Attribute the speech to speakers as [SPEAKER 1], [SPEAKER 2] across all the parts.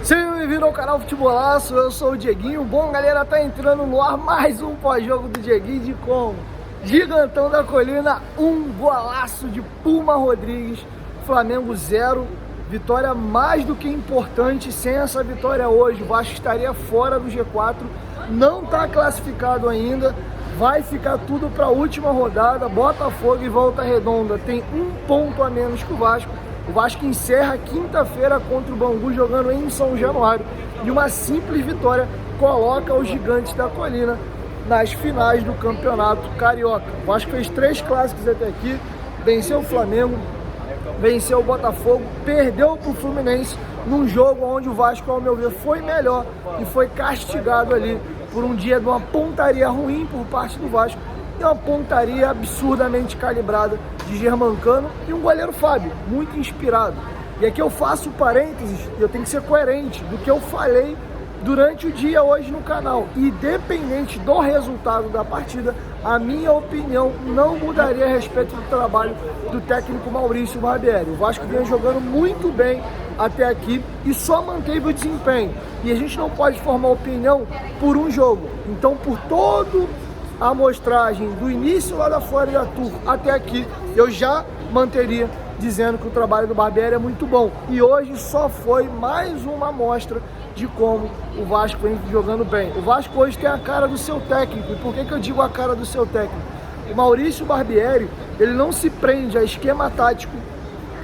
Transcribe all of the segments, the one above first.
[SPEAKER 1] Seja bem-vindo ao canal Futebolaço, eu sou o Dieguinho. Bom, galera, tá entrando no ar mais um pós-jogo do Dieguinho de como? Gigantão da Colina, um golaço de Puma Rodrigues, Flamengo 0, vitória mais do que importante. Sem essa vitória hoje, o Vasco estaria fora do G4, não tá classificado ainda, vai ficar tudo para a última rodada. Botafogo e Volta Redonda tem um ponto a menos que o Vasco. O Vasco encerra quinta-feira contra o Bangu jogando em São Januário e uma simples vitória coloca os Gigantes da Colina nas finais do Campeonato Carioca. O Vasco fez 3 clássicos até aqui, venceu o Flamengo, venceu o Botafogo, perdeu para o Fluminense num jogo onde o Vasco, ao meu ver, foi melhor e foi castigado ali por um dia de uma pontaria ruim por parte do Vasco e uma pontaria absurdamente calibrada de Germancano e um goleiro Fábio, muito inspirado. E aqui eu faço parênteses, eu tenho que ser coerente do que eu falei durante o dia hoje no canal. Independente do resultado da partida, a minha opinião não mudaria a respeito do trabalho do técnico Maurício Barbieri. O Vasco vinha jogando muito bem até aqui e só manteve o desempenho. E a gente não pode formar opinião por um jogo. Então, por todo a amostragem do início lá da Florida Tour até aqui, eu já manteria dizendo que o trabalho do Barbieri é muito bom. E hoje só foi mais uma amostra de como o Vasco vem jogando bem. O Vasco hoje tem a cara do seu técnico. E por que eu digo a cara do seu técnico? O Maurício Barbieri, ele não se prende a esquema tático,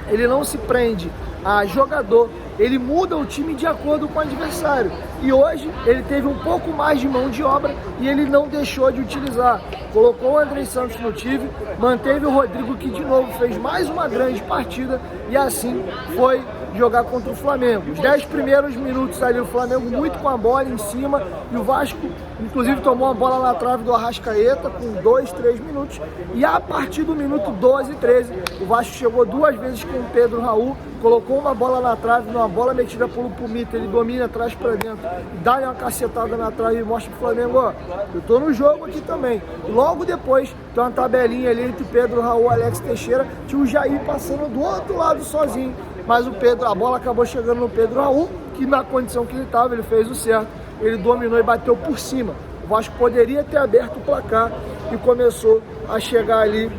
[SPEAKER 1] ele não se prende a jogador, ele muda o time de acordo com o adversário. E hoje ele teve um pouco mais de mão de obra e ele não deixou de utilizar. Colocou o Andrei Santos no time, manteve o Rodrigo, que de novo fez mais uma grande partida, e assim foi jogar contra o Flamengo. Os 10 primeiros minutos ali, o Flamengo muito com a bola em cima, e o Vasco inclusive tomou uma bola na trave do Arrascaeta com 2, 3 minutos, e a partir do minuto 12, 13, o Vasco chegou 2 vezes com o Pedro Raul, colocou uma bola na trave, uma bola metida pelo Pumita, ele domina atrás para dentro, dá uma cacetada na trave e mostra pro Flamengo, ó, eu tô no jogo aqui também. E logo depois tem uma tabelinha ali entre Pedro Raul e Alex Teixeira, tinha o Jair passando do outro lado sozinho, mas a bola acabou chegando no Pedro Raul, que na condição que ele estava, ele fez o certo, ele dominou e bateu por cima. O Vasco poderia ter aberto o placar e começou a chegar ali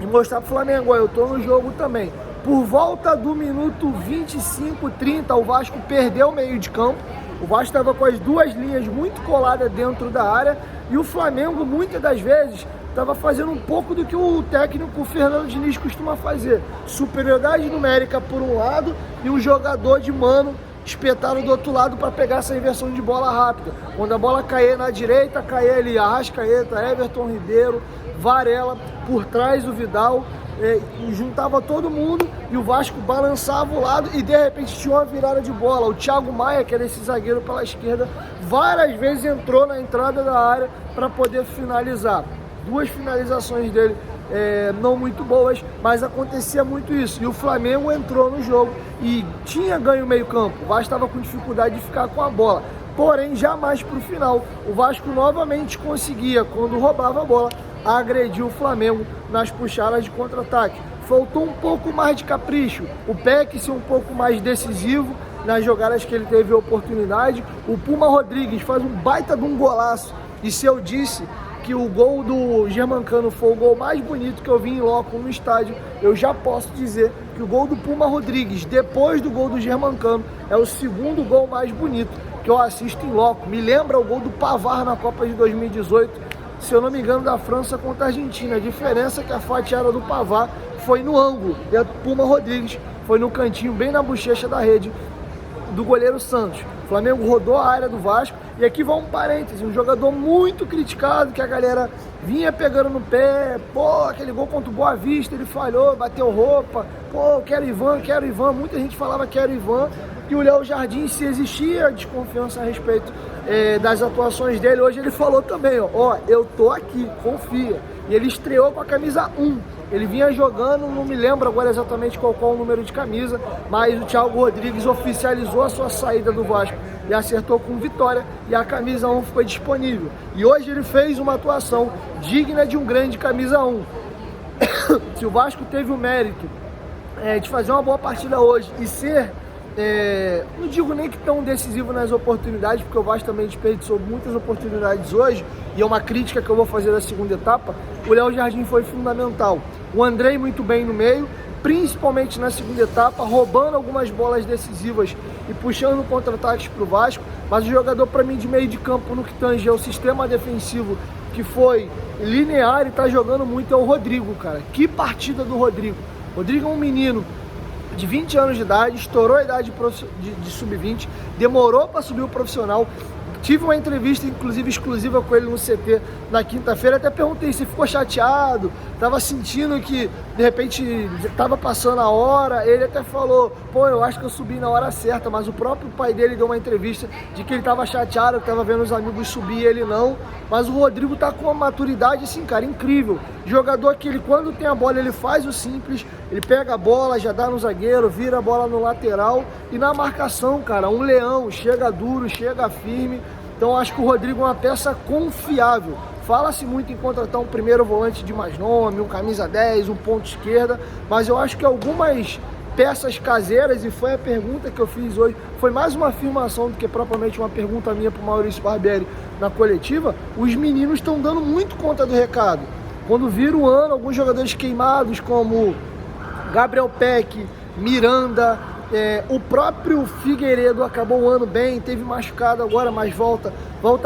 [SPEAKER 1] e mostrar pro Flamengo, ó, eu tô no jogo também. Por volta do minuto 25, 30, o Vasco perdeu o meio de campo. O Vasco estava com as 2 linhas muito coladas dentro da área e o Flamengo, muitas das vezes, estava fazendo um pouco do que o técnico Fernando Diniz costuma fazer. Superioridade numérica por um lado e um jogador de mano espetado do outro lado para pegar essa inversão de bola rápida. Quando a bola caía na direita, caía ali Arrascaeta, Everton Ribeiro, Varela, por trás o Vidal, e juntava todo mundo e o Vasco balançava o lado e de repente tinha uma virada de bola. O Thiago Maia, que era esse zagueiro pela esquerda, várias vezes entrou na entrada da área para poder finalizar. 2 finalizações dele não muito boas, mas acontecia muito isso. E o Flamengo entrou no jogo e tinha ganho o meio campo. O Vasco estava com dificuldade de ficar com a bola. Porém, jamais para o final, o Vasco novamente conseguia, quando roubava a bola, agredir o Flamengo nas puxadas de contra-ataque. Faltou um pouco mais de capricho, o Peck ser um pouco mais decisivo nas jogadas que ele teve oportunidade. O Puma Rodrigues faz um baita de um golaço, e se eu disse que o gol do Germancano foi o gol mais bonito que eu vi em loco no estádio, eu já posso dizer que o gol do Puma Rodrigues, depois do gol do Germancano, é o segundo gol mais bonito que eu assisto em loco. Me lembra o gol do Pavard na Copa de 2018, se eu não me engano, da França contra a Argentina. A diferença é que a fatiada do Pavard foi no ângulo e a do Puma Rodrigues foi no cantinho, bem na bochecha da rede do goleiro Santos. O Flamengo rodou a área do Vasco. E aqui vai um parêntese, um jogador muito criticado, que a galera vinha pegando no pé, pô, aquele gol contra o Boa Vista, ele falhou, bateu roupa, pô, quero Ivan, muita gente falava quero Ivan, e o Léo Jardim, se existia desconfiança a respeito das atuações dele, hoje ele falou também, ó, eu tô aqui, confia, e ele estreou com a camisa 1, ele vinha jogando, não me lembro agora exatamente qual o número de camisa, mas o Thiago Rodrigues oficializou a sua saída do Vasco e acertou com vitória, e a camisa 1 ficou disponível. E hoje ele fez uma atuação digna de um grande camisa 1. Se o Vasco teve o mérito de fazer uma boa partida hoje e ser não digo nem que tão decisivo nas oportunidades, porque o Vasco também desperdiçou muitas oportunidades hoje, e é uma crítica que eu vou fazer da segunda etapa. O Léo Jardim foi fundamental. O Andrei muito bem no meio, principalmente na segunda etapa, roubando algumas bolas decisivas e puxando contra-ataques para o Vasco, mas o jogador para mim de meio de campo no que tange ao sistema defensivo, que foi linear e tá jogando muito, é o Rodrigo, cara. Que partida do Rodrigo. Rodrigo é um menino de 20 anos de idade, estourou a idade de sub-20, demorou para subir o profissional. Tive uma entrevista, inclusive, exclusiva com ele no CT na quinta-feira. Até perguntei se ficou chateado, estava sentindo que, de repente, estava passando a hora. Ele até falou, pô, eu acho que eu subi na hora certa, mas o próprio pai dele deu uma entrevista de que ele estava chateado, que estava vendo os amigos subir e ele não. Mas o Rodrigo tá com uma maturidade, assim, cara, incrível. Jogador que ele, quando tem a bola, ele faz o simples, ele pega a bola, já dá no zagueiro, vira a bola no lateral. E na marcação, cara, um leão, chega duro, chega firme. Então acho que o Rodrigo é uma peça confiável. Fala-se muito em contratar um primeiro volante de mais nome, um camisa 10, um ponto esquerda, mas eu acho que algumas peças caseiras, e foi a pergunta que eu fiz hoje, foi mais uma afirmação do que propriamente uma pergunta minha para o Maurício Barbieri na coletiva. Os meninos estão dando muito conta do recado. Quando vira o ano, alguns jogadores queimados como Gabriel Peck, Miranda, o próprio Figueiredo acabou o ano bem, teve machucado agora, mas volta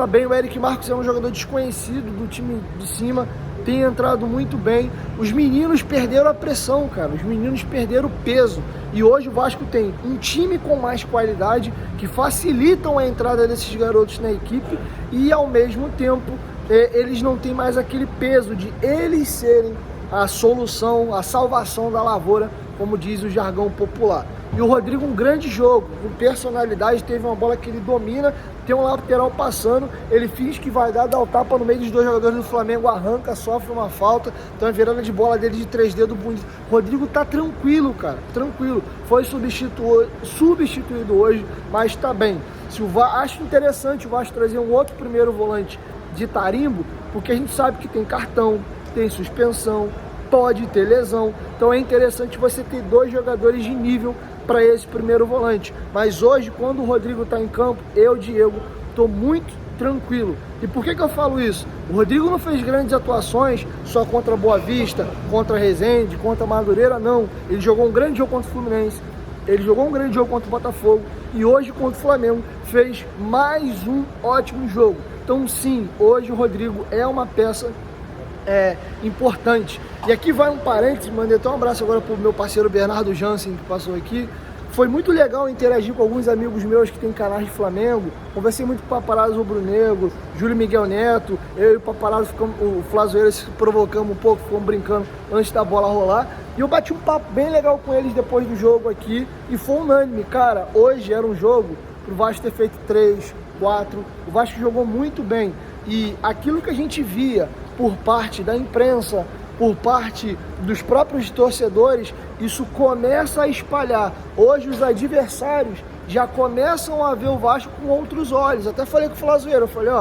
[SPEAKER 1] bem. O Eric Marcos é um jogador desconhecido do time de cima, tem entrado muito bem. Os meninos perderam a pressão, cara, os meninos perderam o peso. E hoje o Vasco tem um time com mais qualidade, que facilitam a entrada desses garotos na equipe, e ao mesmo tempo eles não têm mais aquele peso de eles serem a solução, a salvação da lavoura, como diz o jargão popular. E o Rodrigo, um grande jogo, com personalidade, teve uma bola que ele domina, tem um lateral passando, ele finge que vai dá o tapa no meio dos dois jogadores do Flamengo, arranca, sofre uma falta, então a virada de bola dele de 3 dedos bonito. Rodrigo tá tranquilo, cara, tranquilo. Foi substituído hoje, mas tá bem. Acho interessante o Vasco trazer um outro primeiro volante de tarimbo, porque a gente sabe que tem cartão, tem suspensão, pode ter lesão, então é interessante você ter 2 jogadores de nível para esse primeiro volante. Mas hoje, quando o Rodrigo está em campo, eu, Diego, estou muito tranquilo. E por que eu falo isso? O Rodrigo não fez grandes atuações só contra Boa Vista, contra Resende, contra Madureira, não. Ele jogou um grande jogo contra o Fluminense, ele jogou um grande jogo contra o Botafogo, e hoje contra o Flamengo fez mais um ótimo jogo. Então sim, hoje o Rodrigo é uma peça importante. E aqui vai um parênteses, mandei até um abraço agora pro meu parceiro Bernardo Jansen, que passou aqui. Foi muito legal interagir com alguns amigos meus que tem canais de Flamengo. Conversei muito com o Paparazzo Rubro-Negro, Júlio Miguel Neto, eu e o Paparazzo, o Flazoeira, se provocamos um pouco, ficamos brincando antes da bola rolar. E eu bati um papo bem legal com eles depois do jogo aqui, e foi unânime, cara. Hoje era um jogo pro Vasco ter feito 3, 4, o Vasco jogou muito bem. E aquilo que a gente via por parte da imprensa, por parte dos próprios torcedores, isso começa a espalhar. Hoje os adversários já começam a ver o Vasco com outros olhos. Até falei com o Flazoeiro, eu falei,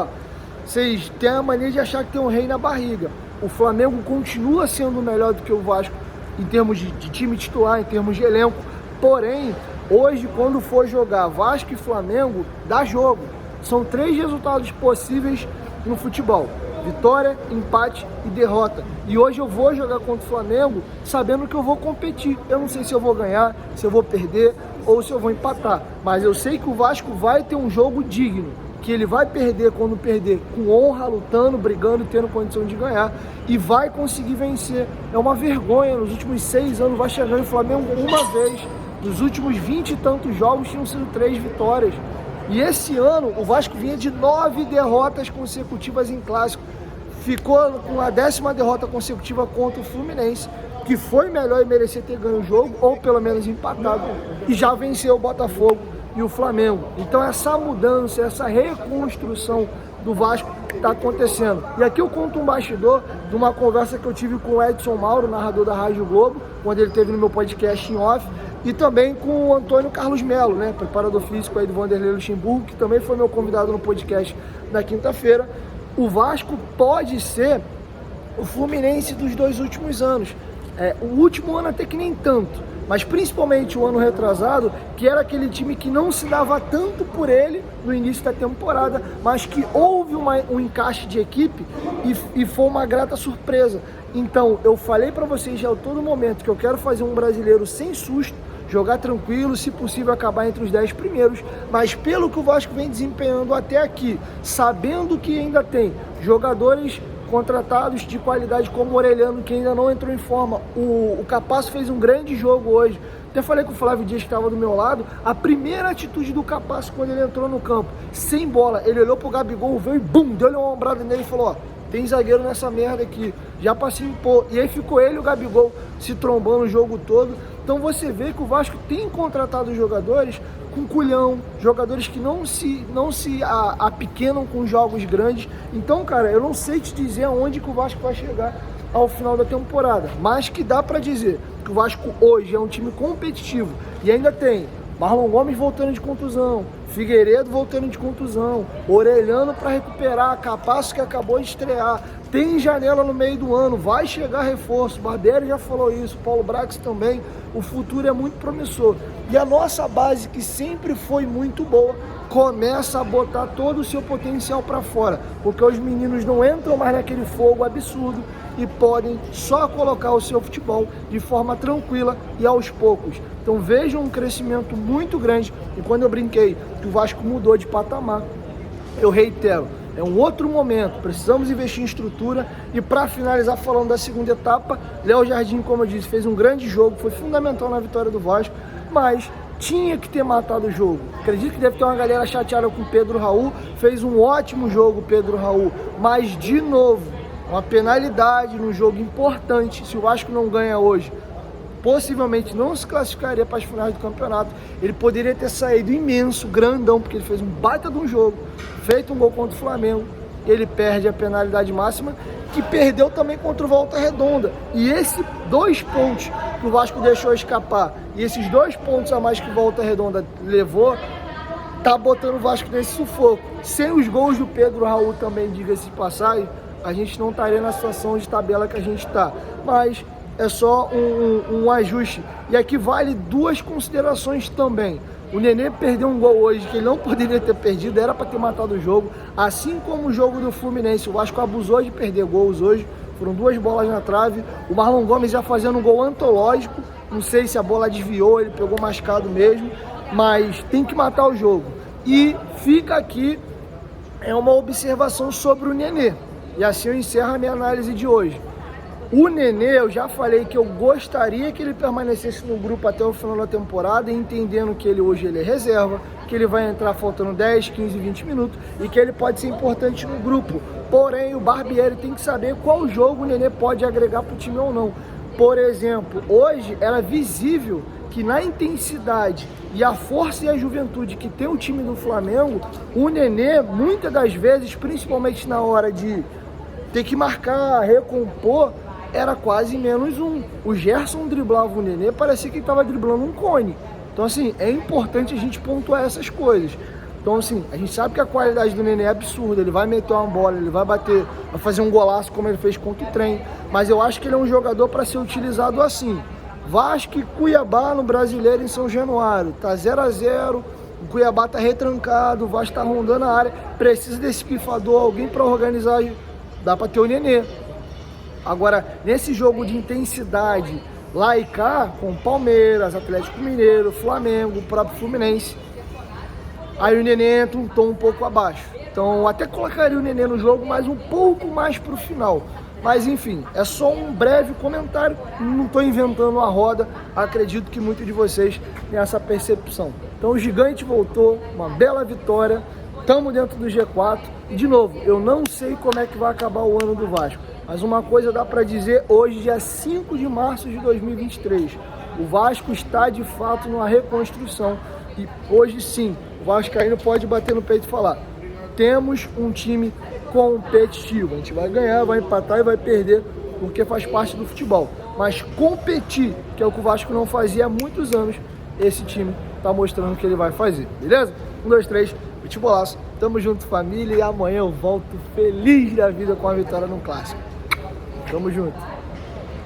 [SPEAKER 1] vocês têm a mania de achar que tem um rei na barriga. O Flamengo continua sendo melhor do que o Vasco em termos de time titular, em termos de elenco. Porém, hoje, quando for jogar Vasco e Flamengo, dá jogo. São 3 resultados possíveis no futebol: vitória, empate e derrota. E hoje eu vou jogar contra o Flamengo sabendo que eu vou competir. Eu não sei se eu vou ganhar, se eu vou perder ou se eu vou empatar. Mas eu sei que o Vasco vai ter um jogo digno, que ele vai perder quando perder, com honra, lutando, brigando, tendo condição de ganhar, e vai conseguir vencer. É uma vergonha, nos últimos 6 anos vai chegar o Flamengo uma vez. Nos últimos 20 e tantos jogos tinham sido 3 vitórias. E esse ano o Vasco vinha de 9 derrotas consecutivas em clássico. Ficou com a 10ª derrota consecutiva contra o Fluminense, que foi melhor e merecia ter ganho o jogo, ou pelo menos empatado, e já venceu o Botafogo e o Flamengo. Então essa mudança, essa reconstrução do Vasco está acontecendo. E aqui eu conto um bastidor de uma conversa que eu tive com o Edson Mauro, narrador da Rádio Globo, quando ele esteve no meu podcast em off, e também com o Antônio Carlos Melo, preparador físico aí do Vanderlei Luxemburgo, que também foi meu convidado no podcast na quinta-feira. O Vasco pode ser o Fluminense dos 2 últimos anos. O último ano até que nem tanto, mas principalmente o ano retrasado, que era aquele time que não se dava tanto por ele no início da temporada, mas que houve um encaixe de equipe e foi uma grata surpresa. Então, eu falei para vocês já a todo momento que eu quero fazer um brasileiro sem susto, jogar tranquilo, se possível acabar entre os 10 primeiros, mas pelo que o Vasco vem desempenhando até aqui, sabendo que ainda tem jogadores contratados de qualidade como o Orelhano, que ainda não entrou em forma, o Capasso fez um grande jogo hoje. Até falei com o Flávio Dias, que estava do meu lado, a primeira atitude do Capasso quando ele entrou no campo, sem bola, ele olhou pro Gabigol, veio e bum, deu-lhe uma ombrada nele e falou, ó, tem zagueiro nessa merda aqui, já pra se impor. E aí ficou ele e o Gabigol se trombando o jogo todo. Então você vê que o Vasco tem contratado jogadores com culhão, jogadores que não se apequenam com jogos grandes. Então, cara, eu não sei te dizer aonde que o Vasco vai chegar ao final da temporada, mas que dá pra dizer que o Vasco hoje é um time competitivo e ainda tem Marlon Gomes voltando de contusão, Figueiredo voltando de contusão, Orelhano para recuperar, Capasso que acabou de estrear, tem janela no meio do ano, vai chegar reforço, Barbieri já falou isso, Paulo Brax também, o futuro é muito promissor. E a nossa base, que sempre foi muito boa, começa a botar todo o seu potencial para fora, porque os meninos não entram mais naquele fogo absurdo e podem só colocar o seu futebol de forma tranquila e aos poucos. Então vejam um crescimento muito grande, e quando eu brinquei que o Vasco mudou de patamar, eu reitero, é um outro momento, precisamos investir em estrutura. E para finalizar falando da segunda etapa, Léo Jardim, como eu disse, fez um grande jogo, foi fundamental na vitória do Vasco, mas tinha que ter matado o jogo. Acredito que deve ter uma galera chateada com o Pedro Raul, fez um ótimo jogo o Pedro Raul, mas de novo, uma penalidade num jogo importante. Se o Vasco não ganha hoje, possivelmente não se classificaria para as finais do campeonato. Ele poderia ter saído imenso, grandão, porque ele fez um baita de um jogo, feito um gol contra o Flamengo, ele perde a penalidade máxima, que perdeu também contra o Volta Redonda. E esses 2 pontos que o Vasco deixou escapar, e esses 2 pontos a mais que o Volta Redonda levou, tá botando o Vasco nesse sufoco. Sem os gols do Pedro Raul também, diga-se de passagem, a gente não estaria na situação de tabela que a gente está. Mas é só um ajuste. E aqui vale 2 considerações também. O Nenê perdeu um gol hoje que ele não poderia ter perdido, era para ter matado o jogo. Assim como o jogo do Fluminense, o Vasco abusou de perder gols hoje. Foram 2 bolas na trave. O Marlon Gomes já fazendo um gol antológico. Não sei se a bola desviou, ele pegou mascado mesmo. Mas tem que matar o jogo. E fica aqui uma observação sobre o Nenê. E assim eu encerro a minha análise de hoje. O Nenê, eu já falei que eu gostaria que ele permanecesse no grupo até o final da temporada, entendendo que hoje ele é reserva, que ele vai entrar faltando 10, 15, 20 minutos e que ele pode ser importante no grupo. Porém, o Barbieri tem que saber qual jogo o Nenê pode agregar para o time ou não. Por exemplo, hoje era visível que na intensidade e a força e a juventude que tem o time do Flamengo, o Nenê, muitas das vezes, principalmente na hora de ter que marcar, recompor, era quase menos um. O Gerson driblava o Nenê, parecia que ele estava driblando um cone. Então, assim, é importante a gente pontuar essas coisas. Então, assim, a gente sabe que a qualidade do Nenê é absurda. Ele vai meter uma bola, ele vai bater, vai fazer um golaço como ele fez contra o Trem. Mas eu acho que ele é um jogador para ser utilizado assim. Vasco e Cuiabá no Brasileiro em São Januário. Tá 0-0, o Cuiabá tá retrancado, o Vasco tá rondando a área. Precisa desse pifador, alguém para organizar. Dá para ter o Nenê. Agora, nesse jogo de intensidade lá e cá, com Palmeiras, Atlético Mineiro, Flamengo, o próprio Fluminense, aí o Nenê entra um tom um pouco abaixo. Então, até colocaria o Nenê no jogo, mas um pouco mais pro final. Mas, enfim, é só um breve comentário, não estou inventando a roda, acredito que muitos de vocês têm essa percepção. Então, o Gigante voltou, uma bela vitória, estamos dentro do G4, e de novo, eu não sei como é que vai acabar o ano do Vasco. Mas uma coisa dá para dizer hoje, dia 5 de março de 2023. O Vasco está de fato numa reconstrução. E hoje sim, o vascaíno pode bater no peito e falar: temos um time competitivo. A gente vai ganhar, vai empatar e vai perder, porque faz parte do futebol. Mas competir, que é o que o Vasco não fazia há muitos anos, esse time está mostrando que ele vai fazer. Beleza? 1, 2, 3, futebolaço. Tamo junto, família. E amanhã eu volto feliz da vida com a vitória no Clássico. Tamo junto.